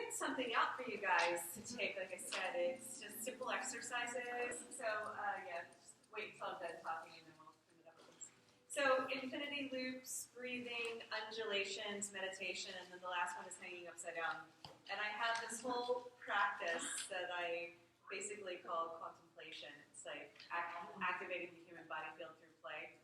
printed something out for you guys to take. Like I said, it's just simple exercises. So yeah, just wait until I'm done talking and then we'll print it up. So infinity loops, breathing, undulations, meditation, and then the last one is hanging upside down. And I have this whole practice that I basically call contemplation. It's like activating the human body field through play.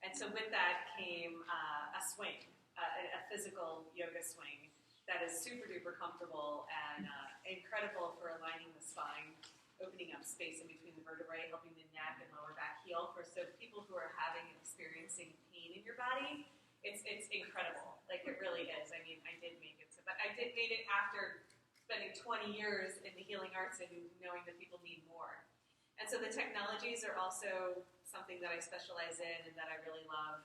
And so with that came a swing, a physical yoga swing that is super duper comfortable and incredible for aligning the spine, opening up space in between the vertebrae, helping the neck and lower back heal. So people who are having and experiencing pain in your body, it's incredible. Like it really is. I mean, I did make it, but I did made it after spending 20 years in the healing arts and knowing that people need more. And so the technologies are also something that I specialize in and that I really love.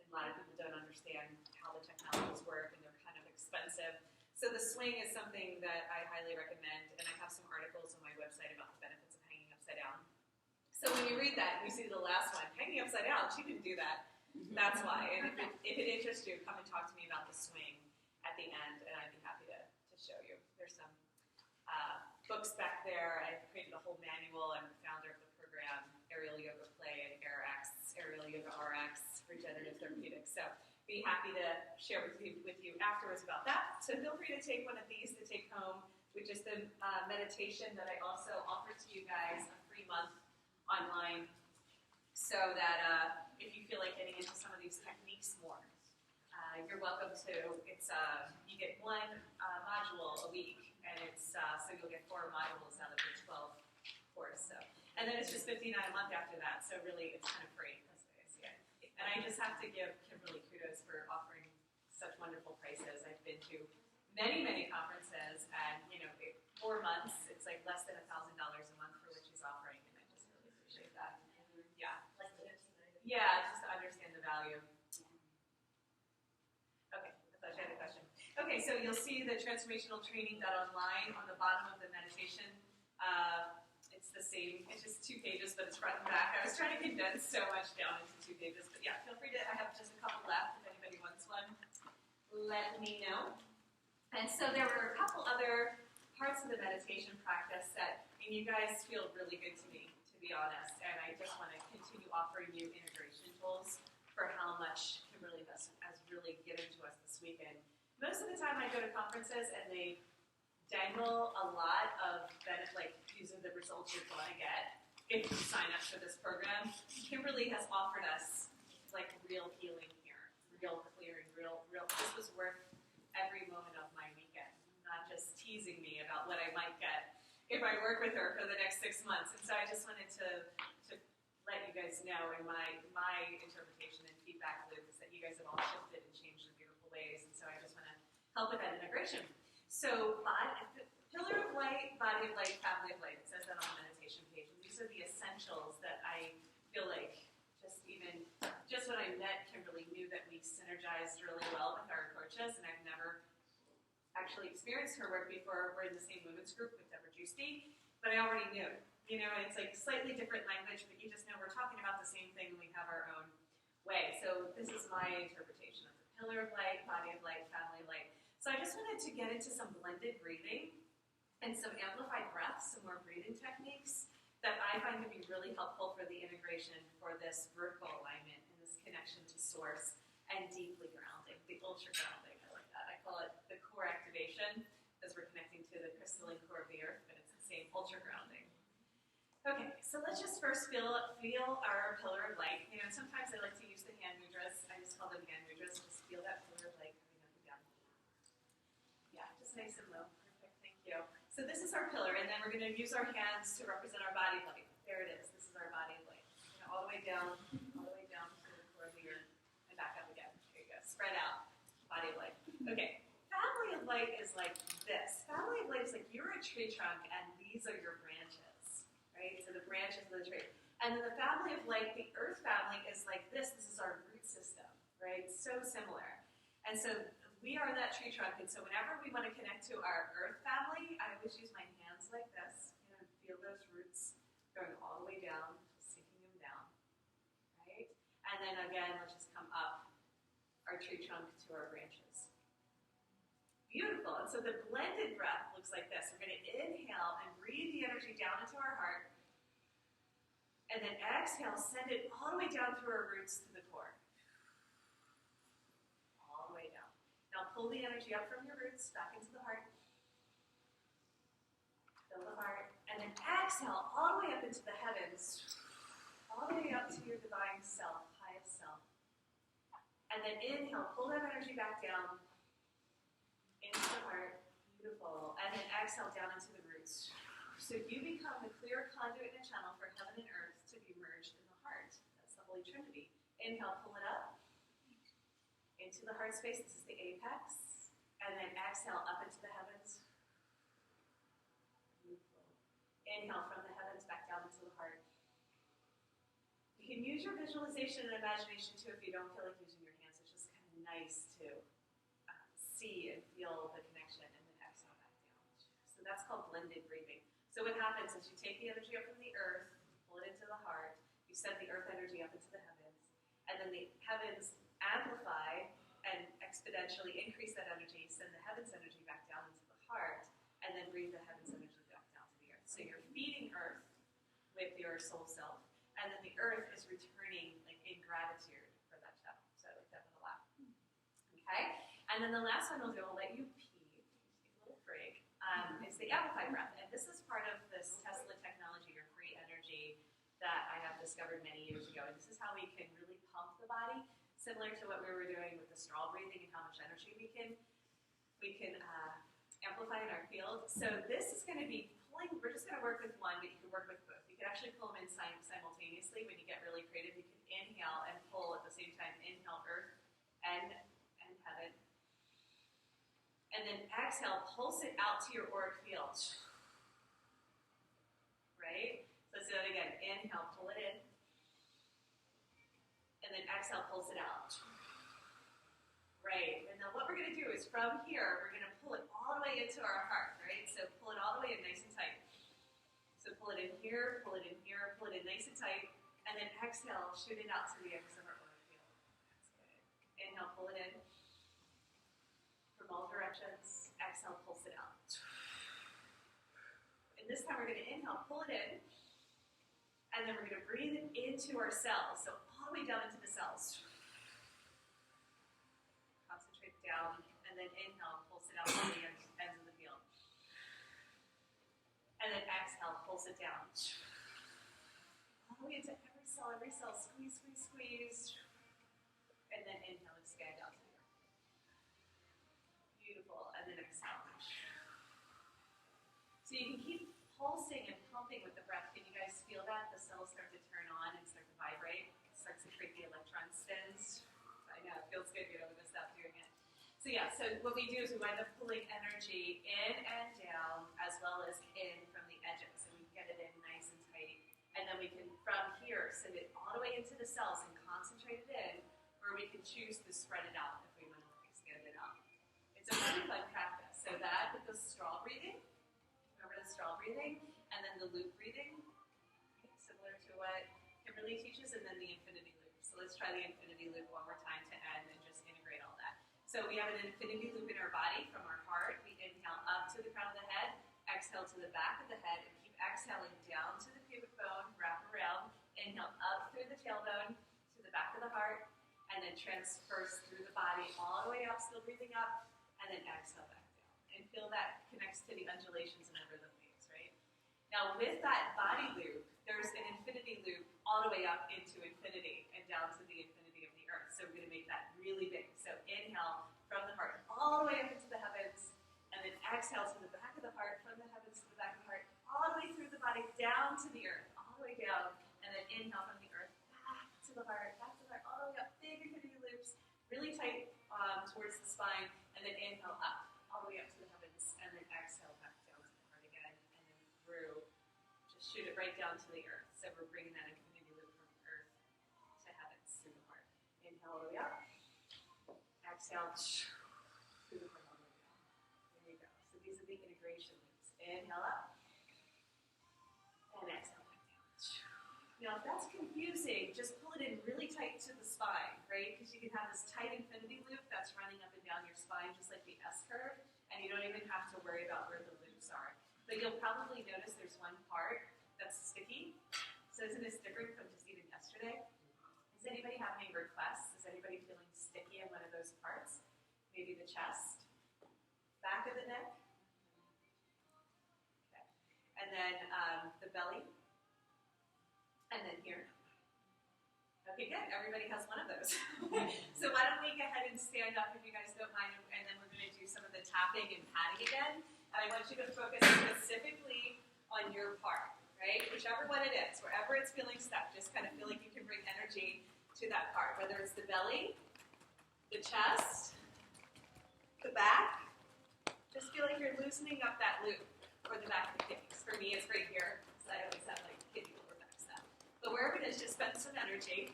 And a lot of people don't understand how the technologies work and they're kind of expensive. So the swing is something that I highly recommend, and I have some articles on my website about the benefits of hanging upside down. So when you read that, and you see the last one, hanging upside down, she didn't do that. That's why. And if it interests you, come and talk to me about the swing at the end, and I'd be happy to show you. There's some books back there. I created a whole manual. I'm the founder of the program, Aerial Yoga Play and AYRx, Aerial Yoga RX, Regenerative Therapeutics. So be happy to share with you afterwards about that. So feel free to take one of these to take home, which is the meditation that I also offer to you guys a free month online, so that if you feel like getting into some of these techniques more, you're welcome to. It's you get one module a week, and it's so you'll get 4 modules out of the 12 course. So, and then it's just $59 a month after that. So really, it's kind of free. That's the way I see it. And I just have to give Kimberly kudos for offering such wonderful prices. I've been to many, many conferences, and 4 months, it's like less than $1,000 a month for what she's offering, and I just really appreciate that. Yeah. Yeah, just to understand the value. Okay, I thought you had a question. Okay, so you'll see the transformational training online on the bottom of the meditation. It's the same, it's just 2 pages, but it's front and back. I was trying to condense so much down into 2 pages, but yeah, feel free to, I have just a couple left. If anybody wants one, let me know. And so there were a couple other parts of the meditation practice that, and you guys feel really good to me, to be honest, and I just want to continue offering you integration tools for how much Kimberly has really given to us this weekend. Most of the time I go to conferences and they dangle a lot of benefit, like these are the results you're going to get if you sign up for this program. Kimberly has offered us like real healing here, real clearing, real. This was worth every moment of my weekend, not just teasing me about what I might get if I work with her for the next 6 months. And so I just wanted to let you guys know, in my interpretation and feedback loop, is that you guys have all shifted and changed in beautiful ways. And so I just want to help with that integration. So pillar of light, body of light, family of light. It says that on the meditation page. And these are the essentials that I feel like just when I met Kimberly, knew that we synergized really well with our approaches. And I've never actually experienced her work before. We're in the same women's group with Deborah Juicy, but I already knew. And it's like slightly different language, but you just know we're talking about the same thing and we have our own way. So this is my interpretation of the pillar of light, body of light, family of light. So I just wanted to get into some blended breathing and some amplified breaths, some more breathing techniques that I find to be really helpful for the integration for this vertical alignment and this connection to source and deeply grounding, the ultra grounding. I like that. I call it the core activation because we're connecting to the crystalline core of the earth, but it's the same ultra grounding. Okay, so let's just first feel our pillar of light. Sometimes I like to use the hand mudras. I just call them hand mudras. Just feel that pillar of light coming up and down. Yeah, just nice and low. Perfect, thank you. So this is our pillar, and then we're going to use our hands to represent our body light. There it is. This is our body light. All the way down to the core of the earth, and back up again. There you go. Spread out. Body of light. Okay. Family of light is like this. Family of light is like you're a tree trunk, and these are your branches. Right? So the branches of the tree. And then the family of light, the earth family, is like this. This is our root system, right? So similar. And so we are that tree trunk. And so whenever we want to connect to our earth family, I always use my hands like this. Feel those roots going all the way down, sinking them down, right? And then again, let's just come up our tree trunk to our branches. Beautiful. And so the blended breath looks like this. We're going to inhale and breathe the energy down into our heart. And then exhale, send it all the way down through our roots to the core. All the way down. Now pull the energy up from your roots back into the heart. Fill the heart. And then exhale all the way up into the heavens. All the way up to your divine self, highest self. And then inhale, pull that energy back down into the heart. Beautiful. And then exhale down into the roots. So you become the clear conduit and channel for heaven and earth to be merged in the heart. That's the Holy Trinity. Inhale, pull it up into the heart space. This is the apex. And then exhale up into the heavens. Beautiful. Inhale from the heavens back down into the heart. You can use your visualization and imagination too if you don't feel like using your hands. It's just kind of nice to see and feel the connection, and then exhale back down. So that's called blended breathing. So what happens is you take the energy up from the earth, pull it into the heart, you send the earth energy up into the heavens, and then the heavens amplify and exponentially increase that energy, send the heavens energy back down into the heart, and then breathe the heavens energy back down to the earth. So you're feeding earth with your soul self, and then the earth is returning like in gratitude for that channel. So like that with a lot. Okay? And then the last one we'll do, I'll let you pee, take a little break, is the amplify breath. And this is part of this Tesla technology or free energy that I have discovered many years ago. And this is how we can really pump the body, similar to what we were doing with the straw breathing and how much energy we can amplify in our field. So this is going to be pulling, we're just going to work with one, but you can work with both. You can actually pull them in simultaneously. When you get really creative, you can inhale and pull at the same time. Inhale earth and heaven. And then exhale, pulse it out to your auric field. Right? So let's do that again. Inhale, pull it in. And then exhale, pulse it out. Right. And then what we're going to do is from here, we're going to pull it all the way into our heart. Right? So pull it all the way in nice and tight. So pull it in here, pull it in here, pull it in nice and tight. And then exhale, shoot it out to the ends of our auric field. That's good. Inhale, pull it in. All directions. Exhale, pulse it out. And this time we're going to inhale, pull it in, and then we're going to breathe it into our cells. So all the way down into the cells. Concentrate down, and then inhale, pulse it out to the ends of the field. And then exhale, pulse it down. All the way into every cell, squeeze, squeeze, squeeze. And then inhale, expand out to the earth. Beautiful, and then exhale. So you can keep pulsing and pumping with the breath. Can you guys feel that? The cells start to turn on and start to vibrate. It starts to create the electron spins. I know, it feels good. You don't want to stop doing it. So yeah, so what we do is we wind up pulling energy in and down as well as in from the edges. So we get it in nice and tight. And then we can, from here, send it all the way into the cells and concentrate it in, or we can choose to spread it out if we want to expand it out. It's a really fun practice. So that with the straw breathing, remember the straw breathing, and then the loop breathing, similar to what Kimberly teaches, and then the infinity loop. So let's try the infinity loop one more time to end and just integrate all that. So we have an infinity loop in our body from our heart. We inhale up to the crown of the head, exhale to the back of the head, and keep exhaling down to the pubic bone, wrap around, inhale up through the tailbone to the back of the heart, and then transverse through the body all the way up, still breathing up, and then exhale back down. And feel that connects to the undulations and the rhythm waves, right? Now with that body loop, there's an infinity loop all the way up into infinity and down to the infinity of the earth. So we're going to make that really big. So inhale from the heart all the way up into the heavens, and then exhale to the back of the heart, from the heavens to the back of the heart, all the way through the body, down to the earth, all the way down, and then inhale from the earth, back to the heart, all the way up, big infinity loops, really tight towards the spine, and then inhale up, all the way up to the heavens, and then exhale back down to the heart again, and then through, just shoot it right down to the earth. So we're bringing that infinity loop from earth to heavens through the heart. Inhale all the way up, exhale through the heart all the way down. There you go. So these are the integration loops. Inhale up, and exhale back down. Now if that's confusing, just pull it in really tight to the spine, right? Because you can have this tight infinity loop that's running up and down your spine just like the S curve, and and you don't even have to worry about where the loops are. But you'll probably notice there's one part that's sticky. So isn't it different from just even yesterday? Does anybody have any requests? Is anybody feeling sticky in one of those parts? Maybe the chest, back of the neck, okay. And then the belly, and then here. Okay, good. Everybody has one of those. So why don't we go ahead and stand up if you guys don't mind, and then we're going to do some of the tapping and patting again. And I want you to focus specifically on your part, right? Whichever one it is, wherever it's feeling stuck, just kind of feel like you can bring energy to that part, whether it's the belly, the chest, the back. Just feel like you're loosening up that loop, or the back of the kidneys. For me, it's right here, so I always have like kidney lower back stuff. But wherever it is, just spend some energy.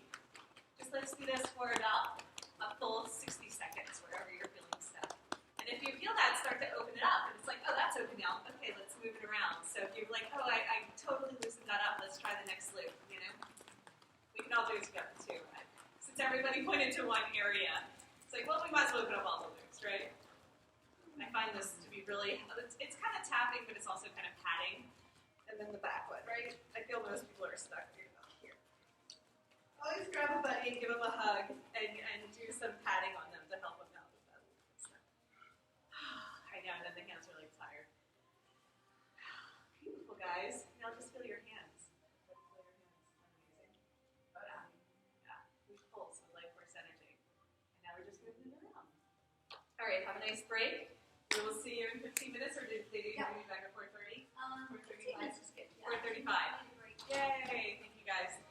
Just let's do this for about a full 60 seconds, wherever you're feeling stuck. And if you feel that, start to open it up. And it's like, oh, that's open now. Okay, let's move it around. So if you're like, oh, I totally loosened that up, let's try the next loop, you know? We can all do it together, too. Right? Since everybody pointed to one area, it's like, well, we might as well open up all the loops, right? I find this to be really, it's kind of tapping, but it's also kind of patting. And then the back one, right? I feel most people are stuck here. Always grab a buddy and give them a hug and do some patting on them to help them out with that stuff. I know, and then the hands are like tired. Beautiful, guys. Now just feel your hands. Feel your hands. Amazing. Yeah. We pulse with life force energy. And now we're just moving it around. All right, have a nice break. We will see you in 15 minutes, or did they do you back at 4:30? 4:35. 15 minutes is good. Yeah. 4:35. Yay! Thank you, guys.